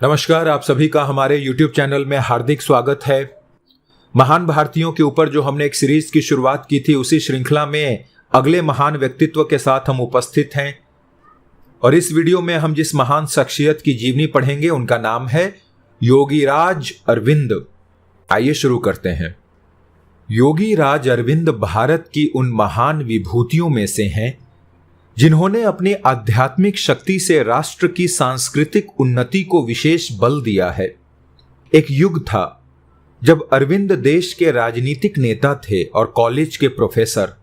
नमस्कार, आप सभी का हमारे YouTube चैनल में हार्दिक स्वागत है। महान भारतीयों के ऊपर जो हमने एक सीरीज की शुरुआत की थी, उसी श्रृंखला में अगले महान व्यक्तित्व के साथ हम उपस्थित हैं और इस वीडियो में हम जिस महान शख्सियत की जीवनी पढ़ेंगे उनका नाम है योगीराज अरविंद। आइए शुरू करते हैं। योगीराज अरविंद भारत की उन महान विभूतियों में से हैं जिन्होंने अपनी आध्यात्मिक शक्ति से राष्ट्र की सांस्कृतिक उन्नति को विशेष बल दिया है। एक युग था जब अरविंद देश के राजनीतिक नेता थे और कॉलेज के प्रोफेसर।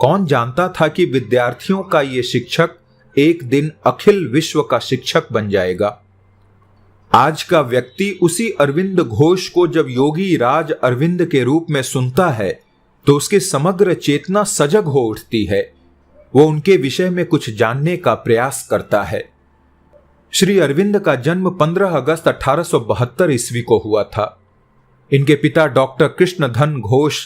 कौन जानता था कि विद्यार्थियों का ये शिक्षक एक दिन अखिल विश्व का शिक्षक बन जाएगा। आज का व्यक्ति उसी अरविंद घोष को जब योगीराज अरविंद के रूप में सुनता है तो उसकी समग्र चेतना सजग हो उठती है। वो उनके विषय में कुछ जानने का प्रयास करता है। श्री अरविंद का जन्म 15 अगस्त 1872 ईस्वी को हुआ था। इनके पिता डॉक्टर कृष्णधन घोष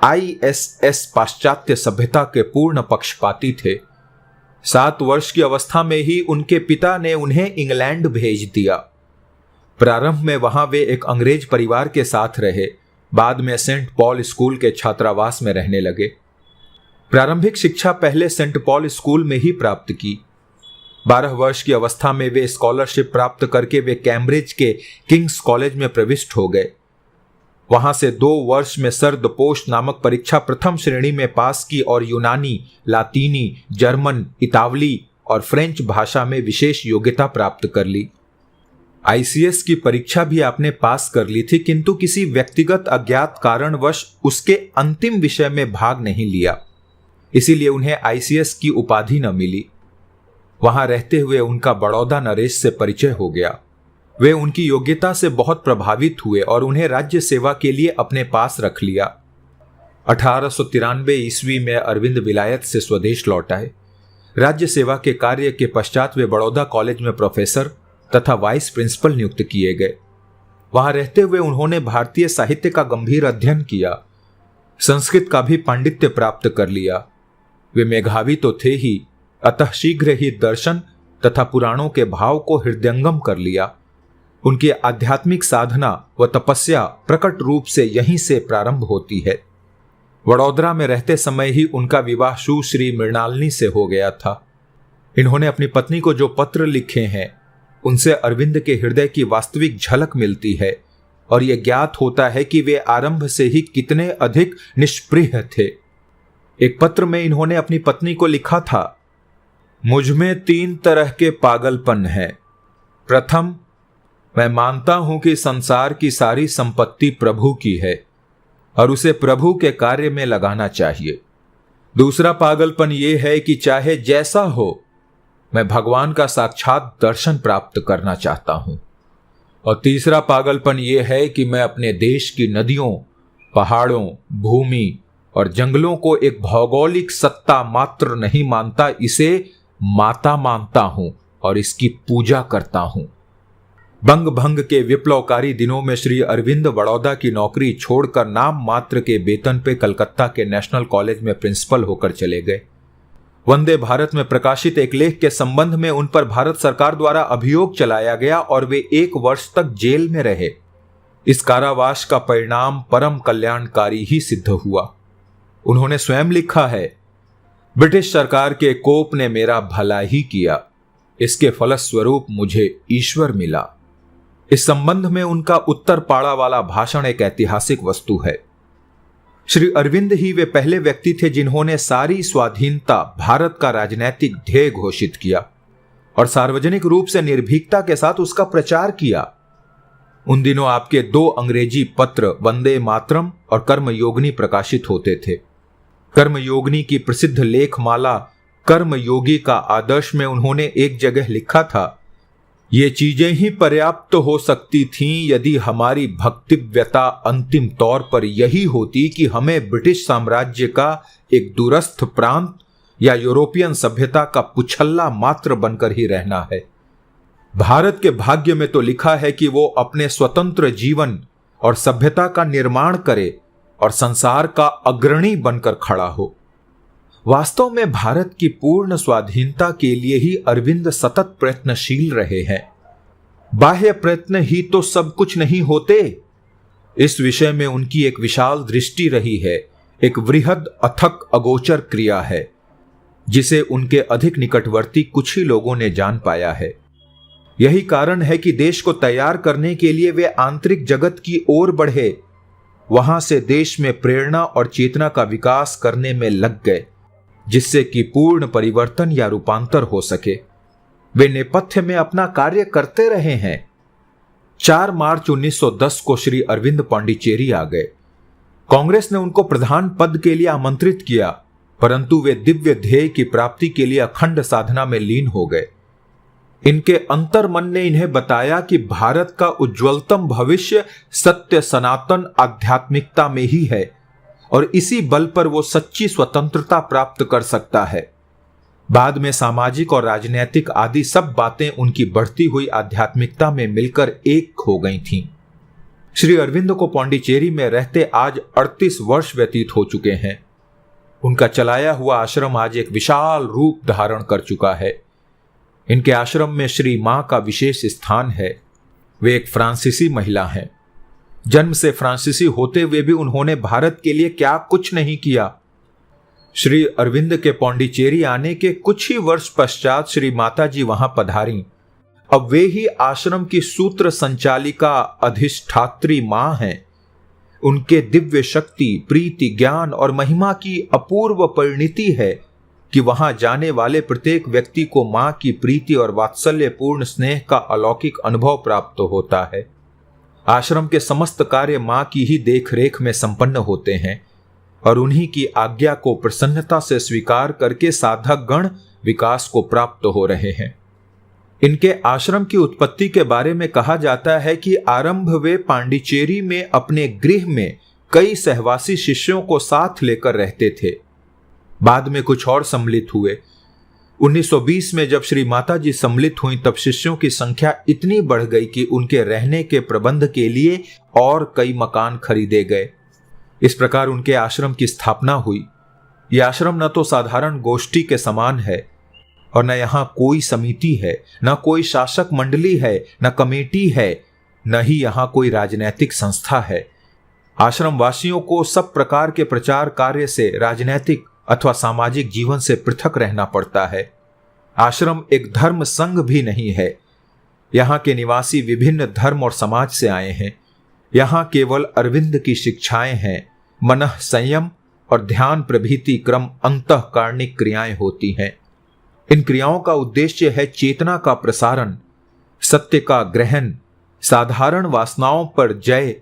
ISS पाश्चात्य सभ्यता के पूर्ण पक्षपाती थे। 7 वर्ष की अवस्था में ही उनके पिता ने उन्हें इंग्लैंड भेज दिया। प्रारंभ में वहां वे एक अंग्रेज परिवार के साथ रहे, बाद में सेंट पॉल स्कूल के छात्रावास में रहने लगे। प्रारंभिक शिक्षा पहले सेंट पॉल स्कूल में ही प्राप्त की। 12 वर्ष की अवस्था में वे स्कॉलरशिप प्राप्त करके वे कैम्ब्रिज के किंग्स कॉलेज में प्रविष्ट हो गए। वहां से 2 वर्ष में सर्दपोस्ट नामक परीक्षा प्रथम श्रेणी में पास की और यूनानी, लातीनी, जर्मन, इतावली और फ्रेंच भाषा में विशेष योग्यता प्राप्त कर ली। ICS की परीक्षा भी आपने पास कर ली थी, किंतु किसी व्यक्तिगत अज्ञात कारणवश उसके अंतिम विषय में भाग नहीं लिया, इसीलिए उन्हें ICS की उपाधि न मिली। वहां रहते हुए उनका बड़ौदा नरेश से परिचय हो गया। वे उनकी योग्यता से बहुत प्रभावित हुए और उन्हें राज्य सेवा के लिए अपने पास रख लिया। 1893 ईस्वी में अरविंद विलायत से स्वदेश लौट आए। राज्य सेवा के कार्य के पश्चात वे बड़ौदा कॉलेज में प्रोफेसर तथा वाइस प्रिंसिपल नियुक्त किए गए। वहां रहते हुए उन्होंने भारतीय साहित्य का गंभीर अध्ययन किया, संस्कृत का भी पांडित्य प्राप्त कर लिया। वे मेधावी तो थे ही, अतः शीघ्र ही दर्शन तथा पुराणों के भाव को हृदयंगम कर लिया। उनकी आध्यात्मिक साधना व तपस्या प्रकट रूप से यहीं से प्रारंभ होती है। वडोदरा में रहते समय ही उनका विवाह सुश्री मृणालिनी से हो गया था। इन्होंने अपनी पत्नी को जो पत्र लिखे हैं उनसे अरविंद के हृदय की वास्तविक झलक मिलती है और यह ज्ञात होता है कि वे आरंभ से ही कितने अधिक निष्प्रिय थे। एक पत्र में इन्होंने अपनी पत्नी को लिखा था, मुझ में 3 तरह के पागलपन है। प्रथम, मैं मानता हूं कि संसार की सारी संपत्ति प्रभु की है और उसे प्रभु के कार्य में लगाना चाहिए। दूसरा पागलपन यह है कि चाहे जैसा हो, मैं भगवान का साक्षात दर्शन प्राप्त करना चाहता हूं। और तीसरा पागलपन यह है कि मैं अपने देश की नदियों, पहाड़ों, भूमि और जंगलों को एक भौगोलिक सत्ता मात्र नहीं मानता, इसे माता मानता हूं और इसकी पूजा करता हूं। बंग भंग के विप्लवकारी दिनों में श्री अरविंद बड़ौदा की नौकरी छोड़कर नाम मात्र के वेतन पे कलकत्ता के नेशनल कॉलेज में प्रिंसिपल होकर चले गए। वंदे भारत में प्रकाशित एक लेख के संबंध में उन पर भारत सरकार द्वारा अभियोग चलाया गया और वे 1 वर्ष तक जेल में रहे। इस कारावास का परिणाम परम कल्याणकारी ही सिद्ध हुआ। उन्होंने स्वयं लिखा है, ब्रिटिश सरकार के कोप ने मेरा भला ही किया, इसके फलस्वरूप मुझे ईश्वर मिला। इस संबंध में उनका उत्तर पाड़ा वाला भाषण एक ऐतिहासिक वस्तु है। श्री अरविंद ही वे पहले व्यक्ति थे जिन्होंने सारी स्वाधीनता भारत का राजनैतिक ध्येय घोषित किया और सार्वजनिक रूप से निर्भीकता के साथ उसका प्रचार किया। उन दिनों आपके 2 अंग्रेजी पत्र वंदे मातरम और कर्मयोगिनी प्रकाशित होते थे। कर्मयोगिनी की प्रसिद्ध लेखमाला कर्मयोगी का आदर्श में उन्होंने एक जगह लिखा था, ये चीजें ही पर्याप्त हो सकती थीं यदि हमारी भक्तिव्यता अंतिम तौर पर यही होती कि हमें ब्रिटिश साम्राज्य का एक दूरस्थ प्रांत या यूरोपियन सभ्यता का पुछल्ला मात्र बनकर ही रहना है। भारत के भाग्य में तो लिखा है कि वो अपने स्वतंत्र जीवन और सभ्यता का निर्माण करे और संसार का अग्रणी बनकर खड़ा हो। वास्तव में भारत की पूर्ण स्वाधीनता के लिए ही अरविंद सतत प्रयत्नशील रहे हैं। बाह्य प्रयत्न ही तो सब कुछ नहीं होते। इस विषय में उनकी एक विशाल दृष्टि रही है, एक वृहद अथक अगोचर क्रिया है, जिसे उनके अधिक निकटवर्ती कुछ ही लोगों ने जान पाया है। यही कारण है कि देश को तैयार करने के लिए वे आंतरिक जगत की ओर बढ़े, वहां से देश में प्रेरणा और चेतना का विकास करने में लग गए, जिससे कि पूर्ण परिवर्तन या रूपांतर हो सके। वे नेपथ्य में अपना कार्य करते रहे हैं। 4 मार्च 1910 को श्री अरविंद पांडिचेरी आ गए। कांग्रेस ने उनको प्रधान पद के लिए आमंत्रित किया, परंतु वे दिव्य ध्येय की प्राप्ति के लिए अखंड साधना में लीन हो गए। इनके अंतर मन ने इन्हें बताया कि भारत का उज्ज्वलतम भविष्य सत्य सनातन आध्यात्मिकता में ही है और इसी बल पर वो सच्ची स्वतंत्रता प्राप्त कर सकता है। बाद में सामाजिक और राजनीतिक आदि सब बातें उनकी बढ़ती हुई आध्यात्मिकता में मिलकर एक हो गई थीं। श्री अरविंद को पांडिचेरी में रहते आज 38 वर्ष व्यतीत हो चुके हैं। उनका चलाया हुआ आश्रम आज एक विशाल रूप धारण कर चुका है। इनके आश्रम में श्री मां का विशेष स्थान है। वे एक फ्रांसीसी महिला हैं। जन्म से फ्रांसीसी होते हुए भी उन्होंने भारत के लिए क्या कुछ नहीं किया। श्री अरविंद के पांडिचेरी आने के कुछ ही वर्ष पश्चात श्री माता जी वहां पधारी। अब वे ही आश्रम की सूत्र संचालिका अधिष्ठात्री मां हैं। उनके दिव्य शक्ति, प्रीति, ज्ञान और महिमा की अपूर्व परिणति है कि वहां जाने वाले प्रत्येक व्यक्ति को मां की प्रीति और वात्सल्यपूर्ण स्नेह का अलौकिक अनुभव प्राप्त होता है। आश्रम के समस्त कार्य मां की ही देखरेख में संपन्न होते हैं और उन्हीं की आज्ञा को प्रसन्नता से स्वीकार करके साधक गण विकास को प्राप्त हो रहे हैं। इनके आश्रम की उत्पत्ति के बारे में कहा जाता है कि आरंभ वे पांडिचेरी में अपने गृह में कई सहवासी शिष्यों को साथ लेकर रहते थे। बाद में कुछ और सम्मिलित हुए। 1920 में जब श्री माता जी सम्मिलित हुई तब शिष्यों की संख्या इतनी बढ़ गई कि उनके रहने के प्रबंध के लिए और कई मकान खरीदे गए। इस प्रकार उनके आश्रम की स्थापना हुई। यह आश्रम न तो साधारण गोष्ठी के समान है और न यहाँ कोई समिति है, न कोई शासक मंडली है, न कमेटी है, न ही यहाँ कोई राजनैतिक संस्था है। आश्रम वासियों को सब प्रकार के प्रचार कार्य से, राजनैतिक अथवा सामाजिक जीवन से पृथक रहना पड़ता है। आश्रम एक धर्म संघ भी नहीं है। यहाँ के निवासी विभिन्न धर्म और समाज से आए हैं। यहाँ केवल अरविंद की शिक्षाएं हैं। मनः संयम और ध्यान प्रभृति क्रम अंतःकारणिक क्रियाएं होती हैं। इन क्रियाओं का उद्देश्य है चेतना का प्रसारण, सत्य का ग्रहण, साधारण वासनाओं पर जय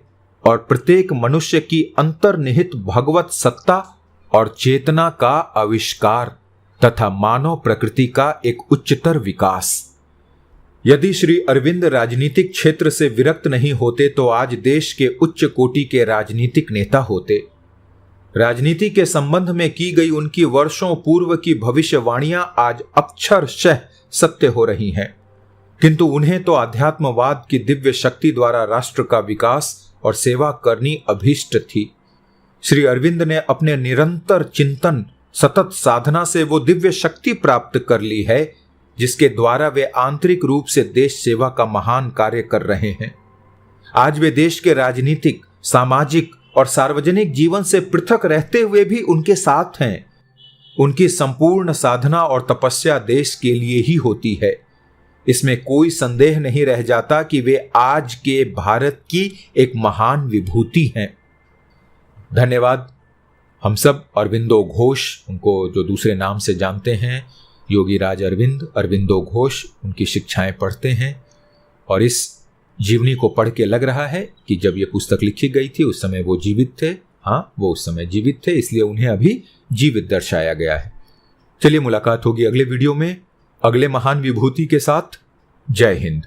और प्रत्येक मनुष्य की अंतर्निहित भगवत सत्ता और चेतना का आविष्कार तथा मानव प्रकृति का एक उच्चतर विकास। यदि श्री अरविंद राजनीतिक क्षेत्र से विरक्त नहीं होते तो आज देश के उच्च कोटि के राजनीतिक नेता होते। राजनीति के संबंध में की गई उनकी वर्षों पूर्व की भविष्यवाणियां आज अक्षरशः सत्य हो रही हैं। किंतु उन्हें तो अध्यात्मवाद की दिव्य शक्ति द्वारा राष्ट्र का विकास और सेवा करनी अभीष्ट थी। श्री अरविंद ने अपने निरंतर चिंतन, सतत साधना से वो दिव्य शक्ति प्राप्त कर ली है जिसके द्वारा वे आंतरिक रूप से देश सेवा का महान कार्य कर रहे हैं। आज वे देश के राजनीतिक, सामाजिक और सार्वजनिक जीवन से पृथक रहते हुए भी उनके साथ हैं। उनकी संपूर्ण साधना और तपस्या देश के लिए ही होती है। इसमें कोई संदेह नहीं रह जाता कि वे आज के भारत की एक महान विभूति हैं। धन्यवाद। हम सब अरविंदो घोष, उनको जो दूसरे नाम से जानते हैं, योगी राज अरविंद, अरविंदो घोष, उनकी शिक्षाएं पढ़ते हैं और इस जीवनी को पढ़ के लग रहा है कि जब ये पुस्तक लिखी गई थी उस समय वो जीवित थे। हाँ, वो उस समय जीवित थे, इसलिए उन्हें अभी जीवित दर्शाया गया है। चलिए मुलाकात होगी अगले वीडियो में अगले महान विभूति के साथ। जय हिंद।